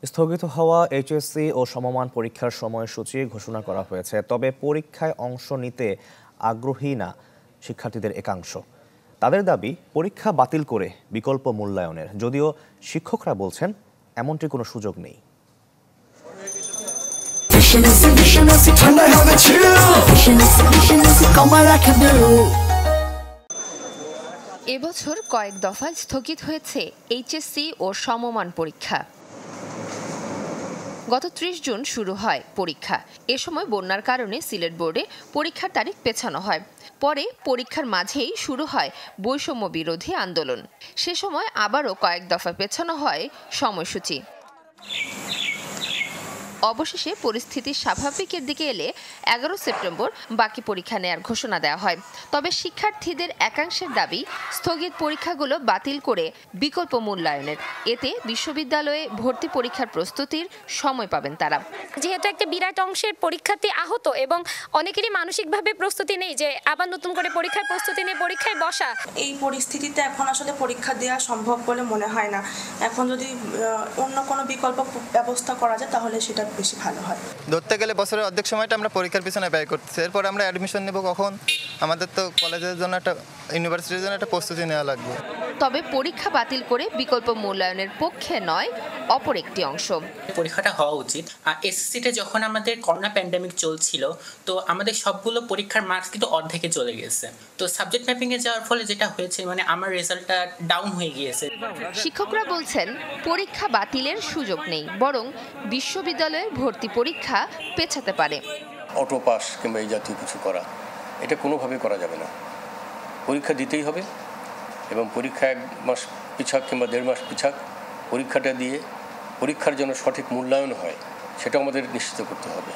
স্থগিত হওয়া এইচএসসি ও সমমান পরীক্ষার সময়সূচি ঘোষণা করা হয়েছে, তবে পরীক্ষায় অংশ নিতে আগ্রহী না শিক্ষার্থীদের একাংশ। তাদের দাবি পরীক্ষা বাতিল করে বিকল্প মূল্যায়নের, যদিও শিক্ষকরা বলছেন এমনটি কোনো সুযোগ নেই। এবছর কয়েক দফায় স্থগিত হয়েছে এইচএসসি ও সমমান পরীক্ষা। গত ৩০ জুন শুরু হয় পরীক্ষা। এ সময় বন্যার কারণে সিলেট বোর্ডে পরীক্ষার তারিখ পেছানো হয়। পরে পরীক্ষার মাঝেই শুরু হয় বৈষম্য বিরোধী আন্দোলন। সে সময় আবারও কয়েক দফা পেছানো হয় সময়সূচি। অবশেষে পরিস্থিতি স্বাভাবিকের দিকে এলে ১১ সেপ্টেম্বর বাকি পরীক্ষা নেয়ার ঘোষণা দেওয়া হয়। তবে শিক্ষার্থীদের একাংশের দাবি স্থগিত পরীক্ষাগুলো বাতিল করে বিকল্প মূল্যায়নের। এতে বিশ্ববিদ্যালয়ে ভর্তি পরীক্ষার প্রস্তুতির সময় পাবেন তারা। যেহেতু একটা বিরাট অংশের পরীক্ষার্থী আহত এবং অনেকেরই মানসিকভাবে প্রস্তুতি নেই যে আবার নতুন করে পরীক্ষায় প্রস্তুতি নিয়ে পরীক্ষায় বসা, এই পরিস্থিতিতে এখন আসলে পরীক্ষা দেওয়া সম্ভব বলে মনে হয় না। এখন যদি অন্য কোনো বিকল্প ব্যবস্থা করা যায় তাহলে সেটা বেশি ভালো হয়। ধরতে গেলে বছরের অর্ধেক সময়টা আমরা পরীক্ষার পিছনে ব্যয় করতেছি। এরপর আমরা অ্যাডমিশন নেব কখন? আমাদের তো কলেজের জন্য একটা, ইউনিভার্সিটির জন্য একটা প্রস্তুতি নেওয়া লাগবে। তবে পরীক্ষা বাতিল করে বিকল্প মূল্যায়নের পক্ষে নয় অপর একটি অংশ। পরীক্ষাটা হওয়া উচিত। এসএসসিতে যখন আমাদের করোনা প্যান্ডেমিক চলছিল, তো আমাদের সবগুলো পরীক্ষার মার্কস কিন্তু অর্ধেকে চলে গেছে। তো সাবজেক্ট ম্যাপিং এ যাওয়ার ফলে যেটা হয়েছে, মানে আমার রেজাল্টটা ডাউন হয়ে গিয়েছে। শিক্ষকরা বলছেন পরীক্ষা বাতিলের সুযোগ নেই, বরং বিশ্ববিদ্যালয়ের ভর্তি পরীক্ষা পেছাতে পারে। অটো পাস কিংবা এই জাতীয় কিছু করা, এটা কোনোভাবে করা যাবে না। পরীক্ষা দিতেই হবে এবং পরীক্ষা ১ মাস পিছাক কিংবা ১.৫ মাস পিছাক পরীক্ষাটা দিয়ে পরীক্ষার জন্য সঠিক মূল্যায়ন হয়, সেটা আমাদের নিশ্চিত করতে হবে।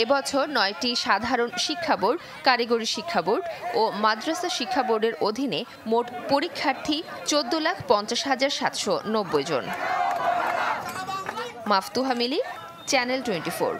এবছর ৯টি সাধারণ শিক্ষা বোর্ড, কারিগরি শিক্ষা বোর্ড ও মাদ্রাসা শিক্ষা বোর্ডের অধীনে মোট পরীক্ষার্থী ১৪,৫০,৭৯০ জন। মাফতুহা মিলি, চ্যানেল 24।